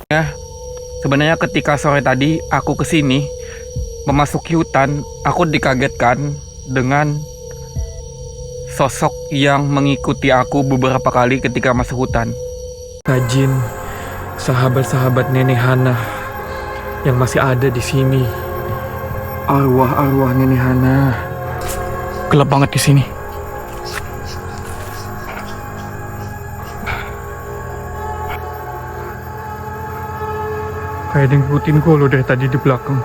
Ya, sebenarnya ketika sore tadi aku kesini memasuki hutan, aku dikagetkan dengan sosok yang mengikuti aku beberapa kali ketika masuk hutan. Kajin, sahabat-sahabat Nenek Hana yang masih ada di sini. Arwah-arwah Nenek Hana. Gelap banget di sini. Kayak ada yang ngikutin gue loh dari tadi di belakang.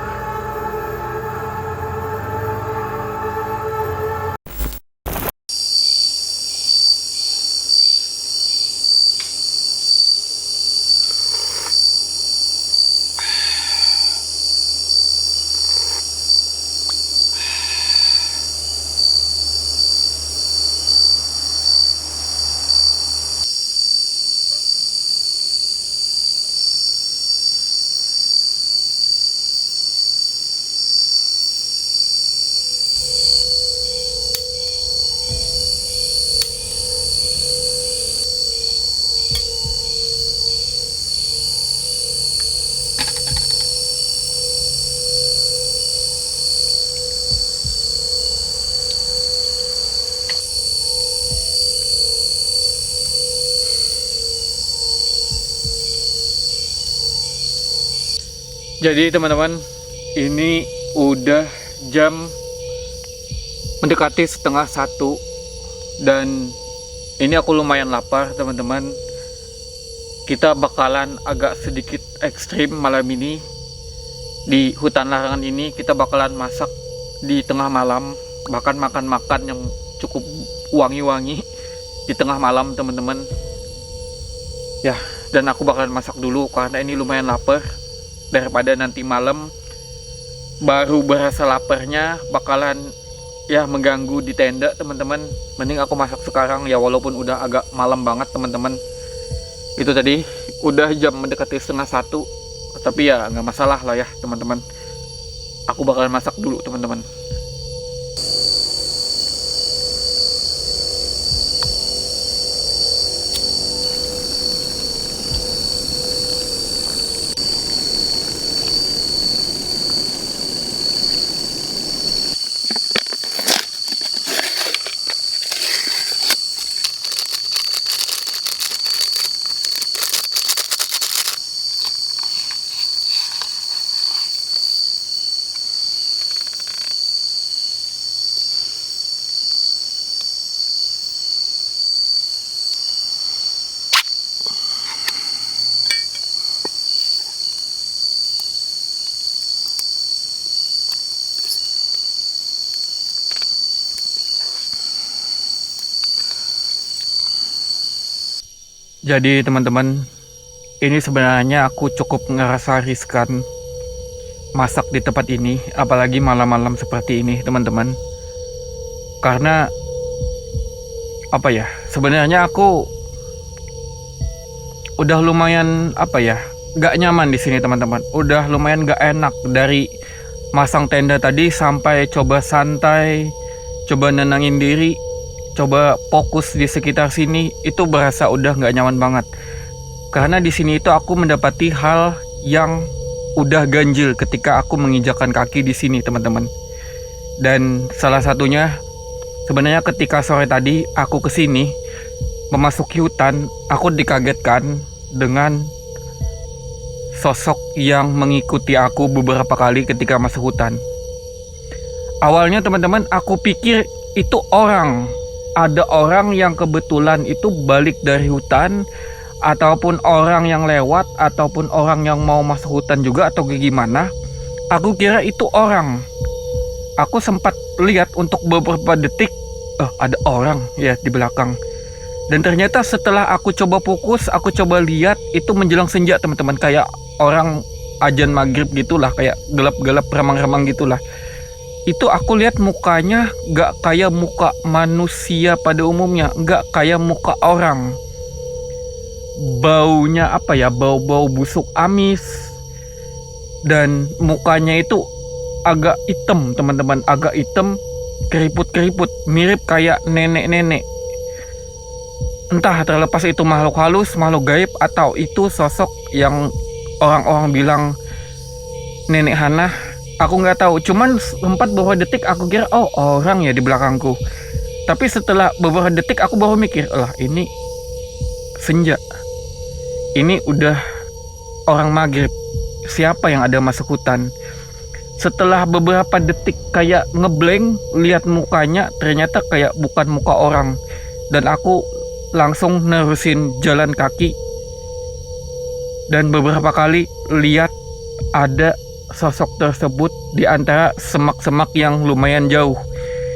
Jadi teman-teman, ini udah jam mendekati 12:30 dan ini aku lumayan lapar teman-teman. Kita bakalan agak sedikit ekstrim malam ini. Di hutan larangan ini kita bakalan masak di tengah malam, bahkan makan-makan yang cukup wangi-wangi di tengah malam teman-teman. Ya, dan aku bakalan masak dulu karena ini lumayan lapar. Daripada nanti malam baru berasa laparnya bakalan ya mengganggu di tenda teman-teman. Mending aku masak sekarang ya, walaupun udah agak malam banget teman-teman. Itu tadi udah jam mendekati 12:30, tapi ya nggak masalah lah ya teman-teman. Aku bakalan masak dulu teman-teman. Jadi teman-teman, ini sebenarnya aku cukup ngerasa riskan masak di tempat ini, apalagi malam-malam seperti ini teman-teman. Karena apa ya, sebenarnya aku udah lumayan gak nyaman di sini teman-teman. Udah lumayan gak enak dari masang tenda tadi sampai coba santai, coba nenangin diri, coba fokus di sekitar sini, itu berasa udah nggak nyaman banget. Karena di sini itu aku mendapati hal yang udah ganjil ketika aku menginjakan kaki di sini teman-teman. Dan salah satunya sebenarnya ketika sore tadi aku kesini memasuki hutan, aku dikagetkan dengan sosok yang mengikuti aku beberapa kali ketika masuk hutan. Awalnya teman-teman aku pikir itu orang. Ada orang yang kebetulan itu balik dari hutan, ataupun orang yang lewat, ataupun orang yang mau masuk hutan juga, atau gimana. Aku kira itu orang. Aku sempat lihat untuk beberapa detik, ada orang ya di belakang. Dan ternyata setelah aku coba fokus, aku coba lihat, itu menjelang senja teman-teman, kayak orang ajan maghrib gitulah, kayak gelap-gelap remang-remang gitulah. Itu aku lihat mukanya gak kayak muka manusia pada umumnya, gak kayak muka orang. Baunya apa ya, bau-bau busuk amis. Dan mukanya itu agak hitam teman-teman, agak hitam, keriput-keriput, mirip kayak nenek-nenek. Entah terlepas itu makhluk halus, makhluk gaib, atau itu sosok yang orang-orang bilang nenek Hana. Aku nggak tahu, cuman sempat beberapa detik aku kira oh orang ya di belakangku. Tapi setelah beberapa detik aku baru mikir, lah ini senja, ini udah orang maghrib, siapa yang ada masuk hutan. Setelah beberapa detik kayak ngeblank, lihat mukanya ternyata kayak bukan muka orang. Dan aku langsung nerusin jalan kaki, dan beberapa kali lihat ada sosok tersebut di antara semak-semak yang lumayan jauh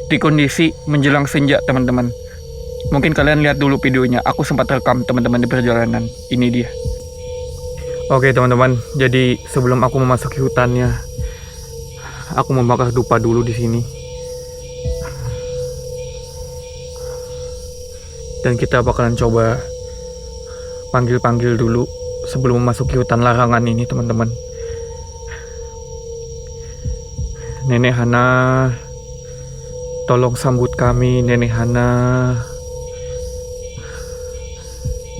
di kondisi menjelang senja teman-teman. Mungkin kalian lihat dulu videonya, aku sempat rekam teman-teman di perjalanan. Ini dia. Oke teman-teman, jadi sebelum aku memasuki hutannya, aku membakar dupa dulu di sini. Dan kita bakalan coba panggil-panggil dulu sebelum memasuki hutan larangan ini teman-teman. Nenek Hana, tolong sambut kami Nenek Hana.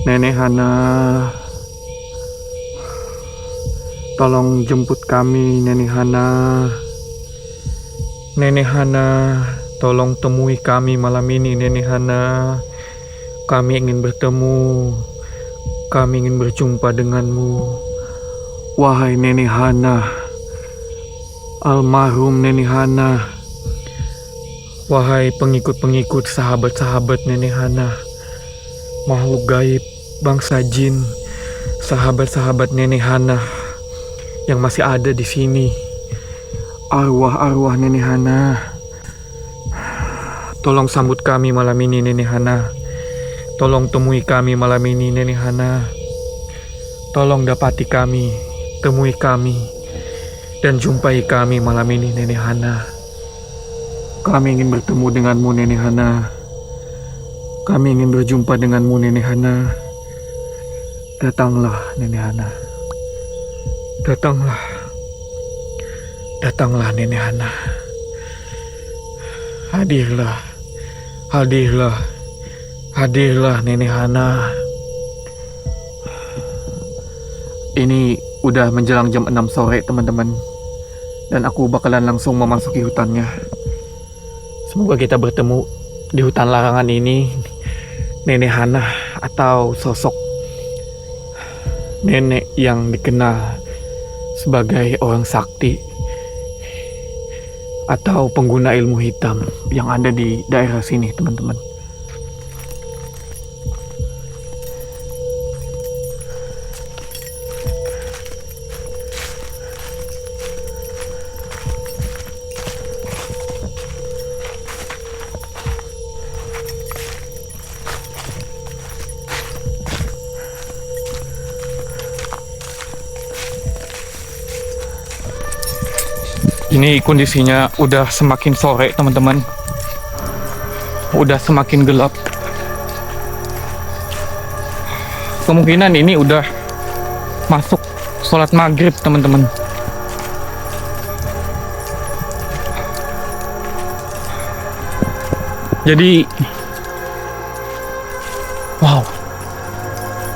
Nenek Hana, tolong jemput kami Nenek Hana. Nenek Hana, tolong temui kami malam ini Nenek Hana. Kami ingin bertemu, kami ingin berjumpa denganmu. Wahai Nenek Hana, almarhum Nenek Hana. Wahai pengikut-pengikut, sahabat-sahabat Nenek Hana, makhluk gaib, bangsa jin, sahabat-sahabat Nenek Hana yang masih ada di sini. Arwah-arwah Nenek Hana, tolong sambut kami malam ini Nenek Hana. Tolong temui kami malam ini Nenek Hana. Tolong dapati kami, temui kami, dan jumpai kami malam ini Nenek Hana. Kami ingin bertemu denganmu Nenek Hana. Kami ingin berjumpa denganmu Nenek Hana. Datanglah Nenek Hana. Datanglah. Datanglah Nenek Hana. Hadirlah. Hadirlah. Hadirlah Nenek Hana. Ini udah menjelang jam 6 sore teman-teman, dan aku bakalan langsung memasuki hutannya. Semoga kita bertemu di hutan larangan ini Nenek Hana, atau sosok nenek yang dikenal sebagai orang sakti atau pengguna ilmu hitam yang ada di daerah sini teman-teman. Ini kondisinya udah semakin sore teman-teman, udah semakin gelap. Kemungkinan ini udah masuk sholat maghrib teman-teman. Jadi wow,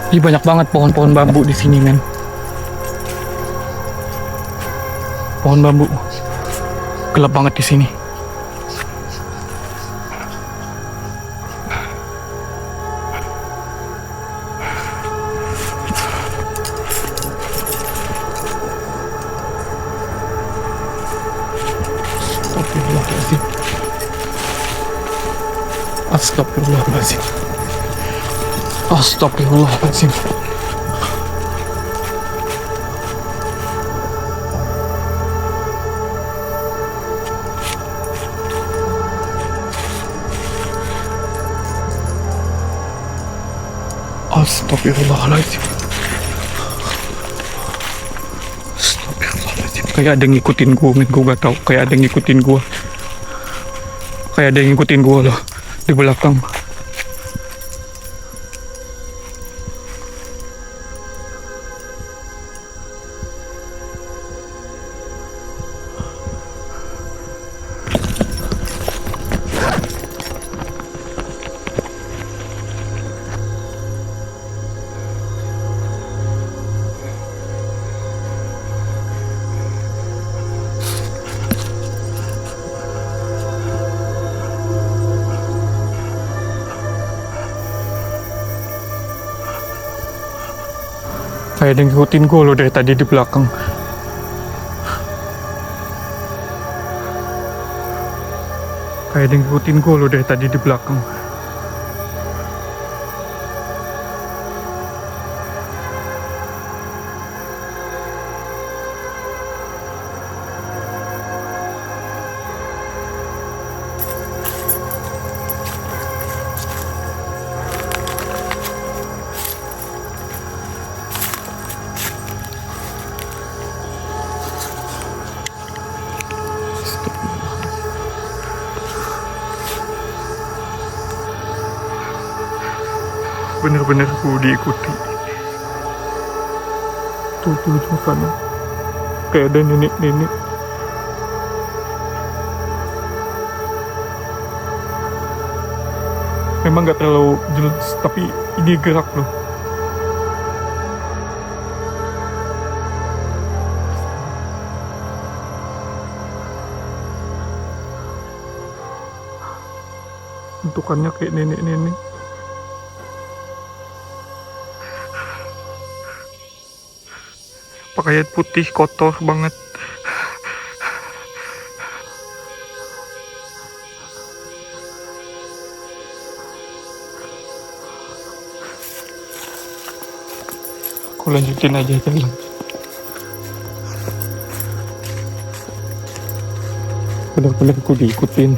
ini banyak banget pohon-pohon bambu di sini men. Pohon bambu. Gelap banget di sini. Astagfirullahaladzim. Astagfirullahaladzim. Astagfirullahaladzim. Astagfirullahaladzim. Astagfirullahaladzim. Kayak ada yang ngikutin gue, men. Gue gak tau. Kayak ada yang ngikutin gue. Kayak ada yang ngikutin gue loh di belakang. Kayak ada yang ngikutin gue loh dari tadi di belakang. Kayak ada yang ngikutin gue loh dari tadi di belakang. Bener-bener gue diikuti. Tuh sana. Kayak ada nenek-nenek. Memang gak terlalu jelas, tapi ini gerak loh. Bentukannya kayak nenek-nenek. Pakaian putih kotor banget. Aku lanjutin aja jalan. Bener-bener aku diikutin.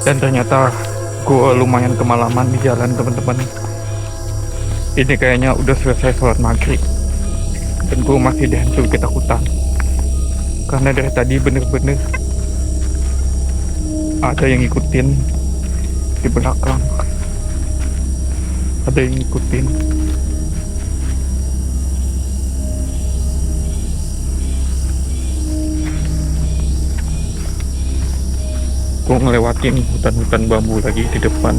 Dan ternyata gue lumayan kemalaman di jalan, teman-teman. Ini kayaknya udah selesai sholat maghrib dan gue masih dihantul ketakutan karena dari tadi bener-bener ada yang ngikutin di belakang. Ada yang ngikutin. Gue ngelewatin hutan-hutan bambu lagi di depan.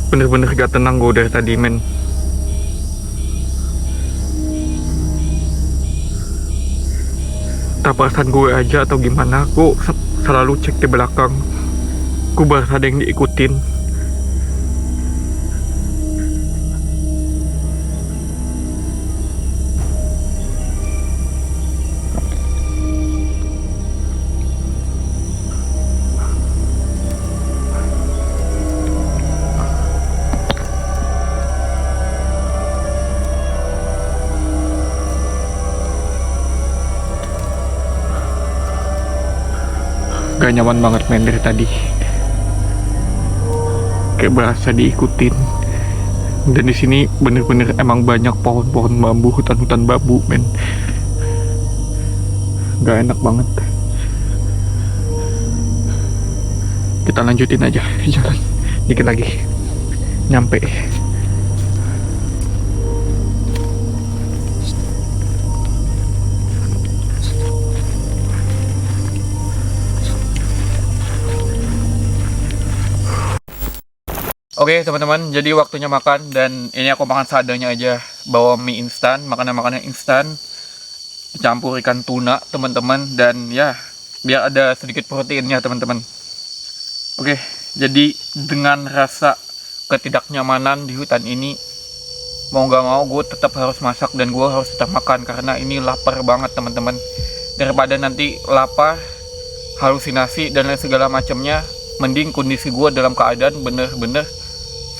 Bener-bener gak tenang gue dari tadi, men. Tak perasaan gue aja atau gimana, gue selalu cek di belakang. Gue berasa ada yang diikutin. Gak nyaman banget, men, dari tadi. Kayak berasa diikutin. Dan di sini bener-bener emang banyak pohon-pohon bambu, hutan-hutan bambu, men. Gak enak banget. Kita lanjutin aja jalan. Dikit lagi nyampe. Oke teman-teman, jadi waktunya makan dan ini aku makan seadanya aja. Bawa mie instan, makanan-makanan instan, dicampur ikan tuna teman-teman, dan ya biar ada sedikit proteinnya teman-teman. Oke, jadi dengan rasa ketidaknyamanan di hutan ini, mau gak mau gue tetap harus masak dan gue harus tetap makan karena ini lapar banget teman-teman. Daripada nanti lapar, halusinasi dan lain segala macamnya, mending kondisi gue dalam keadaan bener-bener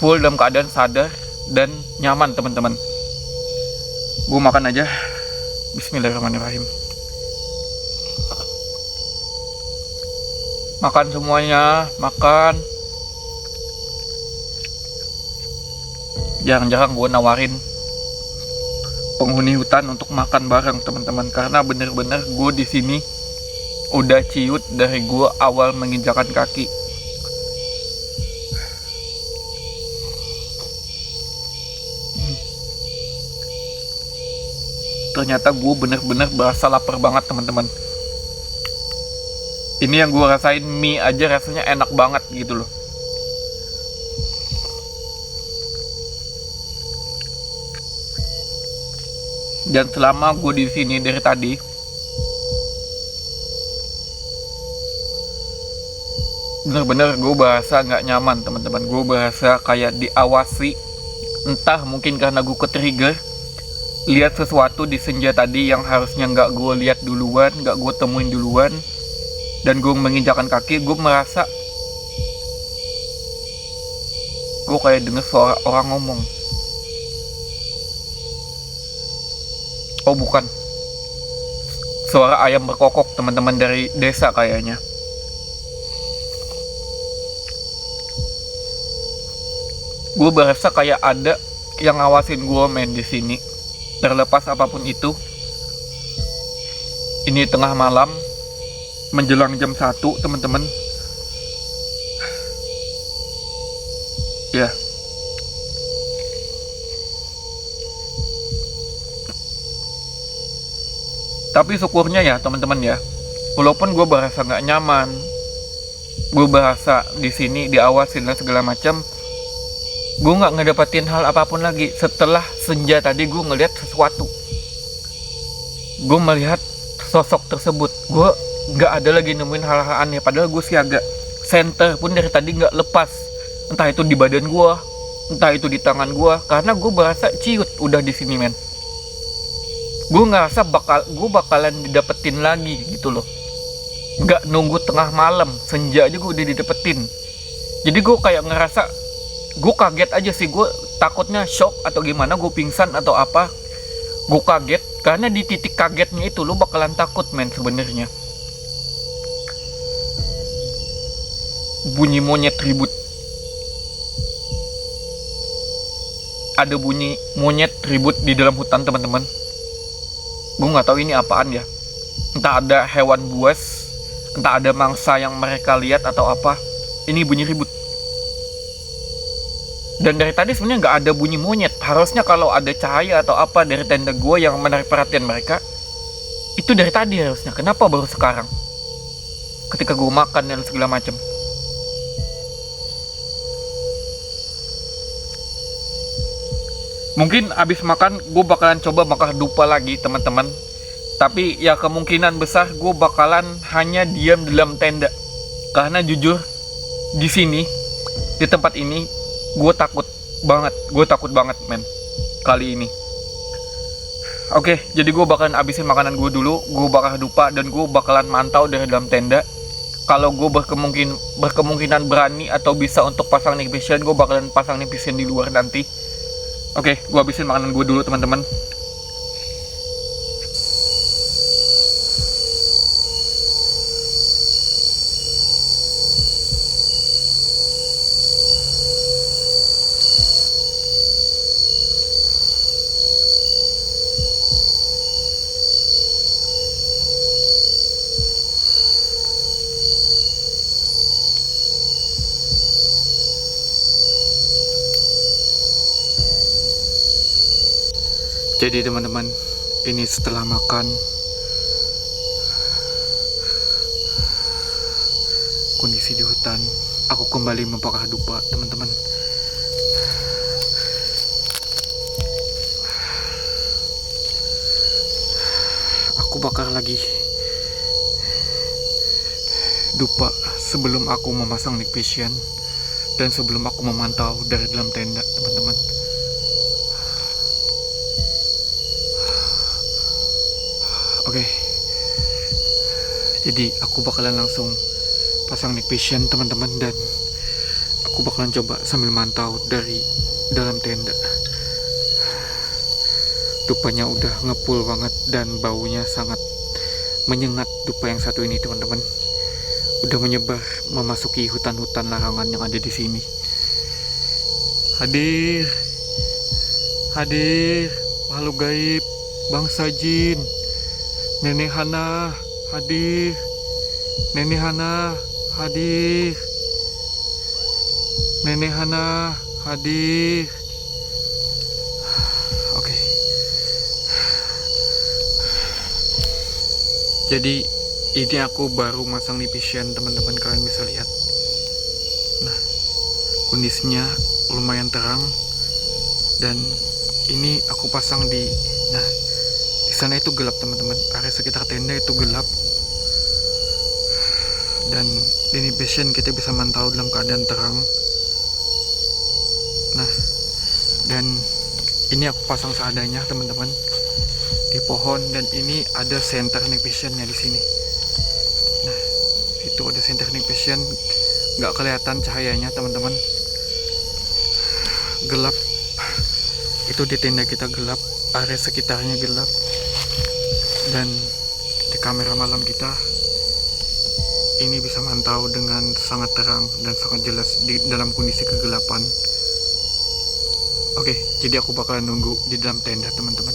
full dalam keadaan sadar dan nyaman teman-teman. Gue makan aja. Bismillahirrahmanirrahim. Makan semuanya, makan. Jarang-jarang gue nawarin penghuni hutan untuk makan bareng teman-teman, karena bener-bener gue di sini udah ciut dari gue awal menginjakan kaki. Ternyata gue bener-bener berasa lapar banget teman-teman. Ini yang gue rasain, mie aja rasanya enak banget gitu loh. Dan selama gue di sini dari tadi, bener-bener gue berasa nggak nyaman teman-teman. Gue berasa kayak diawasi. Entah mungkin karena gue ke-trigger lihat sesuatu di senja tadi yang harusnya nggak gue lihat duluan, nggak gue temuin duluan, dan gue menginjakan kaki. Gue merasa gue kayak denger suara orang ngomong. Oh bukan, suara ayam berkokok teman-teman, dari desa kayaknya. Gue berasa kayak ada yang ngawasin gue main di sini. Terlepas apapun itu, ini tengah malam menjelang jam 1 teman-teman. Ya. Tapi syukurnya ya teman-teman ya, walaupun gue berasa nggak nyaman, gue berasa di sini diawasin dan segala macam, gue nggak ngedapetin hal apapun lagi. Setelah senja tadi gue ngeliat sesuatu, gue melihat sosok tersebut, gue nggak ada lagi nemuin hal-hal aneh. Padahal gue siaga, senter pun dari tadi nggak lepas, entah itu di badan gue, entah itu di tangan gue, karena gue berasa ciut udah di sini men. Gue ngerasa gue bakalan didapetin lagi gitu loh. Nggak nunggu tengah malam, senja aja gue udah didapetin. Jadi gue kayak ngerasa, gue kaget aja sih. Gue takutnya shock atau gimana, gue pingsan atau apa. Gue kaget, karena di titik kagetnya itu lo bakalan takut men sebenarnya. Bunyi monyet ribut. Ada bunyi monyet ribut di dalam hutan teman-teman. Gue nggak tahu ini apaan ya. Entah ada hewan buas, entah ada mangsa yang mereka lihat atau apa. Ini bunyi ribut. Dan dari tadi sebenarnya nggak ada bunyi monyet. Harusnya kalau ada cahaya atau apa dari tenda gue yang menarik perhatian mereka, itu dari tadi harusnya. Kenapa baru sekarang? Ketika gue makan dan segala macam. Mungkin abis makan gue bakalan coba bakar dupa lagi teman-teman. Tapi ya kemungkinan besar gue bakalan hanya diam dalam tenda. Karena jujur di sini, di tempat ini, gue takut banget men kali ini. Oke, jadi gue bakalan abisin makanan gue dulu, gue bakar dupa, dan gue bakalan mantau dari dalam tenda. Kalau gue berkemungkinan berani atau bisa untuk pasang night vision, gue bakalan pasang night vision di luar nanti. Oke, gue habisin makanan gue dulu teman-teman. Jadi teman-teman, ini setelah makan, kondisi di hutan, aku kembali membakar dupa teman-teman. Aku bakar lagi dupa sebelum aku memasang night vision dan sebelum aku memantau dari dalam tenda teman-teman. Oke, jadi aku bakalan langsung pasang night vision teman-teman, dan aku bakalan coba sambil mantau dari dalam tenda. Dupanya udah ngepul banget dan baunya sangat menyengat. Dupa yang satu ini teman-teman udah menyebar memasuki hutan-hutan larangan yang ada di sini. Hadir, hadir, makhluk gaib, bangsa jin, Nenek Hana hadir, Nenek Hana hadir, Nenek Hana hadir. Oke. Jadi ini aku baru masang di vision teman-teman, kalian bisa lihat. Nah, kondisinya lumayan terang dan ini aku pasang di, nah di sana itu gelap teman-teman, area sekitar tenda itu gelap dan di vision kita bisa mantau dalam keadaan terang. Nah, dan ini aku pasang seadanya teman-teman di pohon, dan ini ada center night visionnya di sini. Nah, itu ada center night vision, nggak kelihatan cahayanya teman-teman, gelap. Itu di tenda kita gelap, area sekitarnya gelap, dan di kamera malam kita ini bisa mantau dengan sangat terang dan sangat jelas di dalam kondisi kegelapan. Oke, jadi aku bakalan nunggu di dalam tenda teman-teman.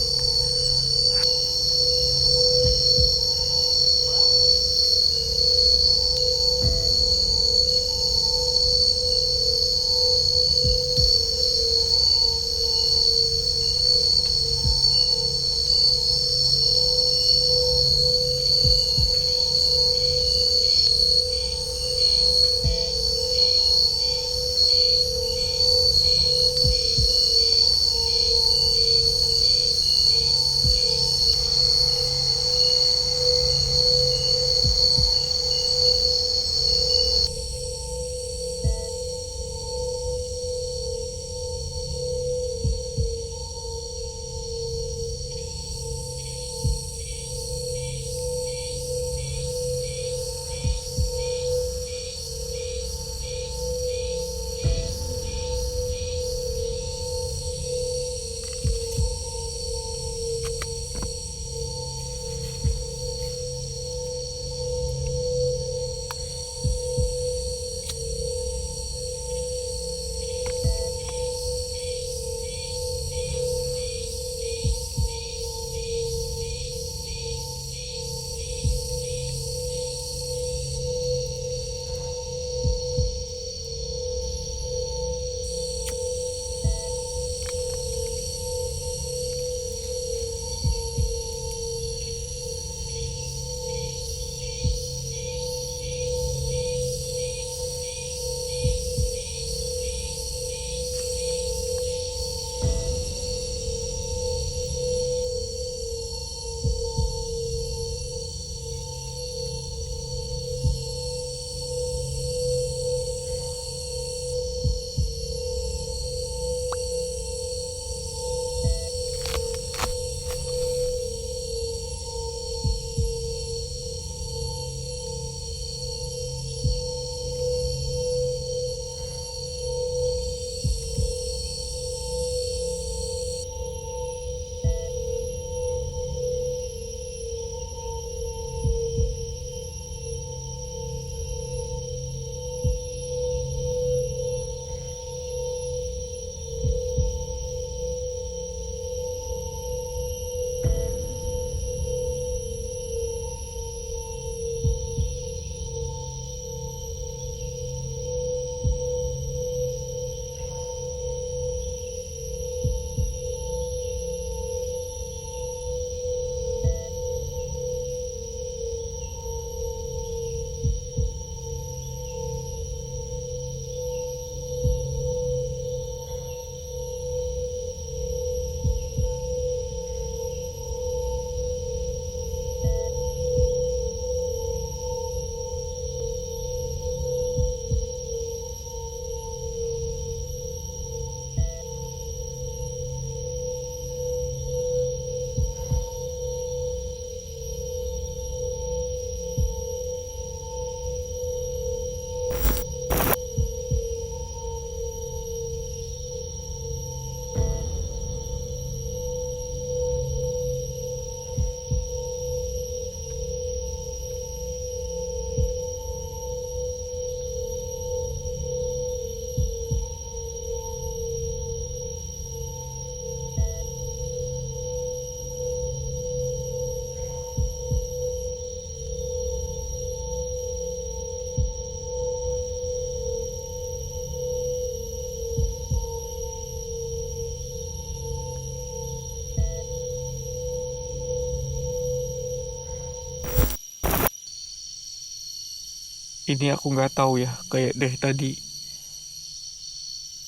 Ini aku nggak tahu ya, kayak dari tadi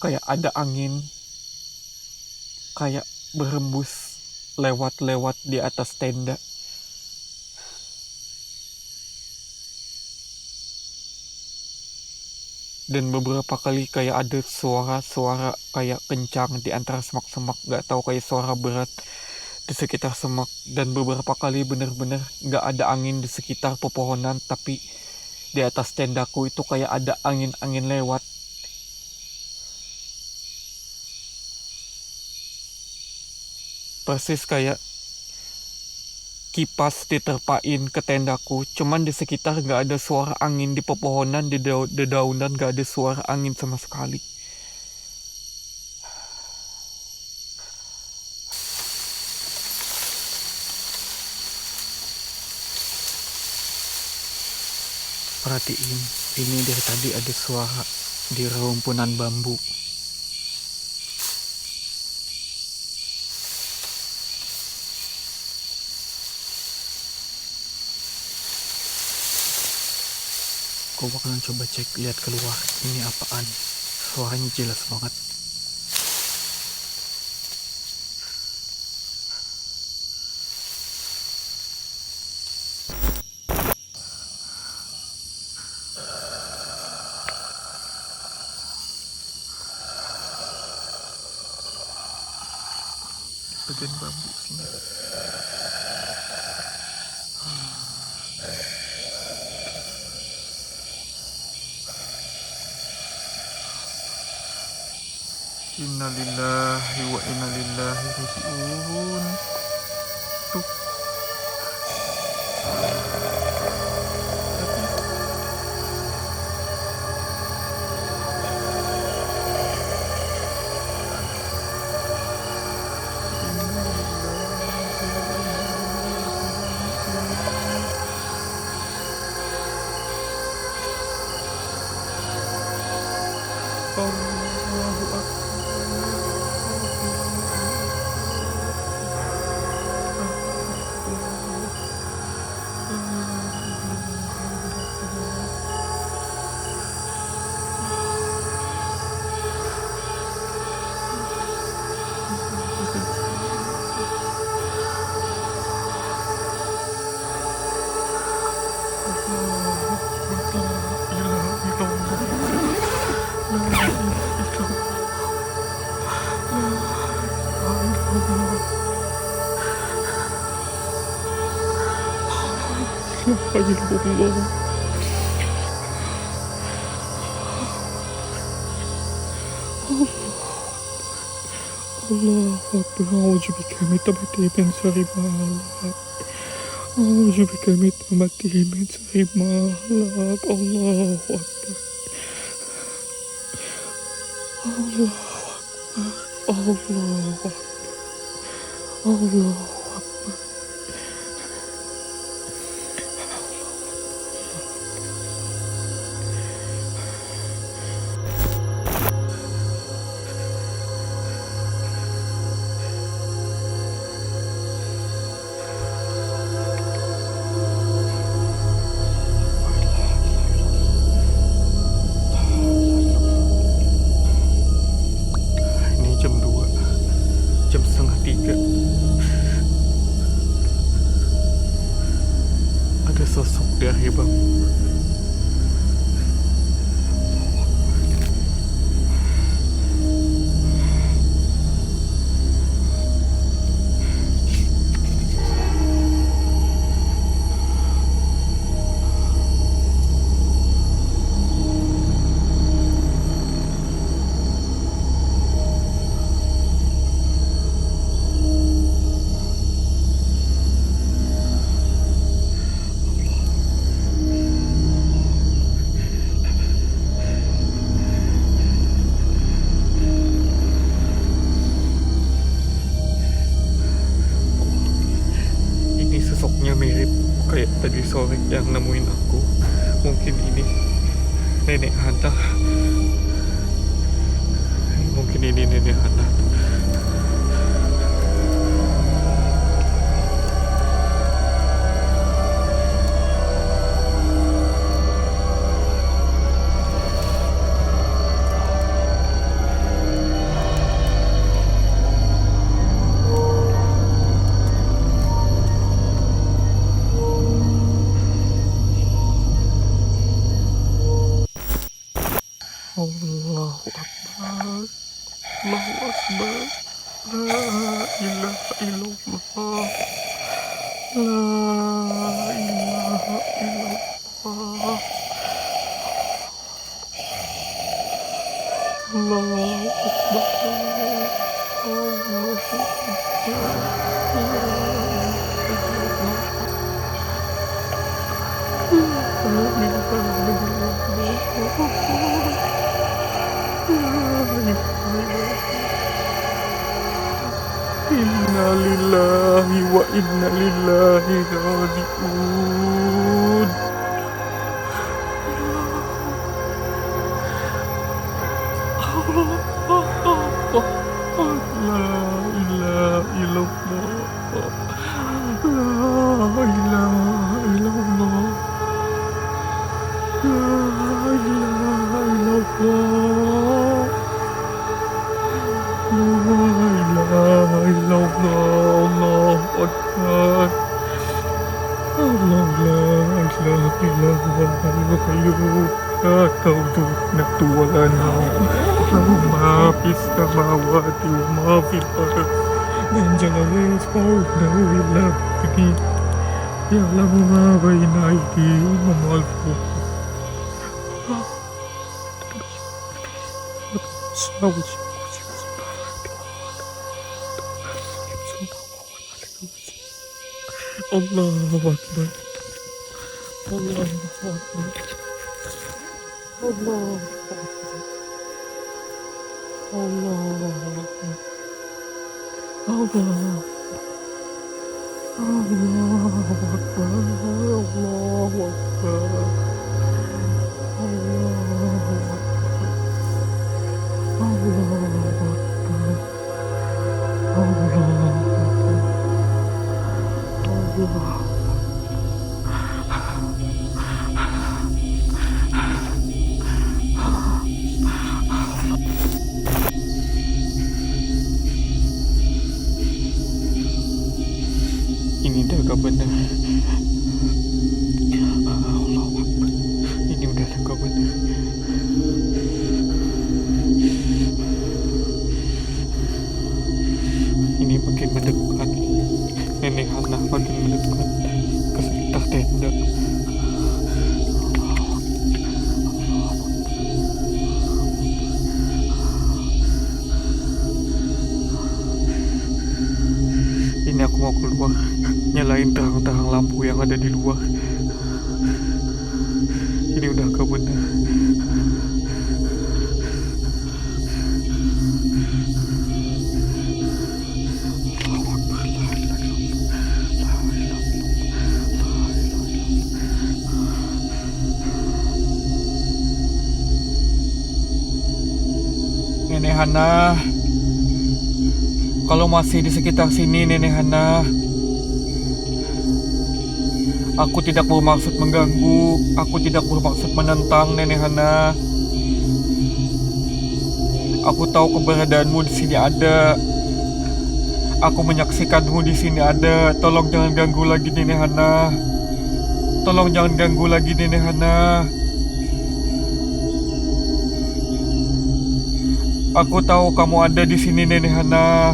kayak ada angin kayak berembus lewat-lewat di atas tenda. Dan beberapa kali kayak ada suara-suara kayak kencang di antara semak-semak, nggak tahu kayak suara berat di sekitar semak. Dan beberapa kali bener-bener nggak ada angin di sekitar pepohonan, tapi di atas tendaku itu kayak ada angin-angin lewat. Persis kayak kipas diterpain ke tendaku, cuman di sekitar nggak ada suara angin, di pepohonan, di dedaunan nggak ada suara angin sama sekali. Perhatiin, ini dari tadi ada suara di rumpunan bambu. Aku bakalan coba cek, lihat keluar, ini apaan. Suaranya jelas banget. Bagian bambu sini. Innalillahi wa inna ilaihi raji'un. Tuh. Allahu Akbar. Allah Akbar, a'udzubika min tabatin sari malak. A'udzubika min tabatin sari malak. Allahu Akbar. Allahu Akbar. Allahu Akbar. Allahu Akbar. Ini jam 2, jam setengah 3. Ada sosok dari bang. Ini sosoknya mirip kayak tadi sore yang nemuin aku. Mungkin ini nenek Hana. Mungkin ini nenek Hana. Allahu Akbar. Allahu Akbar. La ilaha illallah. La ilaha illallah. Allahu Akbar. Allahu Akbar. Inna lillahi wa inna ilaihi raji'un. La ilaha illallah. La ilaha illallah. La ilaha illallah. La ilaha illallah. Allahu Akbar. Allah la ilaha illallah al-hayyul qayyum. La ta'khudhuhu wa la nawm. Lahu ma fis samawati wa ma fil ardh. Man jalla yasma'uhu illa bihi. Ya'lamu ma baina aydihim wa ma khalfahum. Allahu Akbar. Allahu Akbar. Allahu Akbar. Allahu Akbar. Allahu Akbar. Allahu Akbar. Ini dah agak benar. Allahu Akbar. Ini udah agak benar. Ini makin mendekat. Nenek Hana makin mendekat ke sekitar tenda. Ini aku mau keluar, nyalain terang-terang lampu yang ada di luar. Ini udah agak benar. Nenek Hana, kalau masih di sekitar sini, Nenek Hana, aku tidak bermaksud mengganggu, aku tidak bermaksud menentang, Nenek Hana. Aku tahu keberadaanmu di sini ada. Aku menyaksikanmu di sini ada. Tolong jangan ganggu lagi, Nenek Hana. Tolong jangan ganggu lagi, Nenek Hana. Aku tahu kamu ada di sini, Nenek Hana.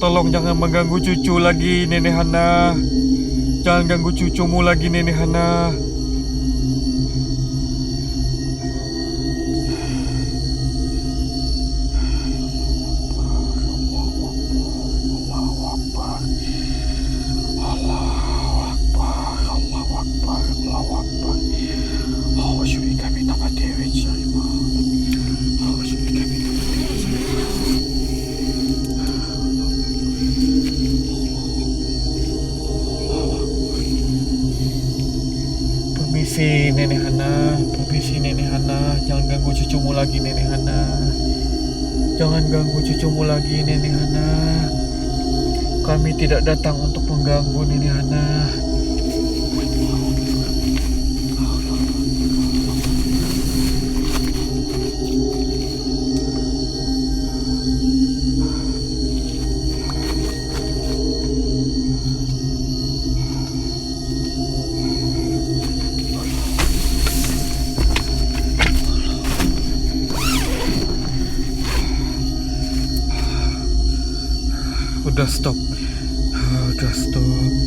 Tolong jangan mengganggu cucu lagi, Nenek Hana. Jangan ganggu cucumu lagi, Nenek Hana. Permisi Nenek Hana, permisi Nenek Hana, jangan ganggu cucumu lagi Nenek Hana. Jangan ganggu cucumu lagi Nenek Hana. Kami tidak datang untuk mengganggu Nenek Hana. udah stop. Udah stop.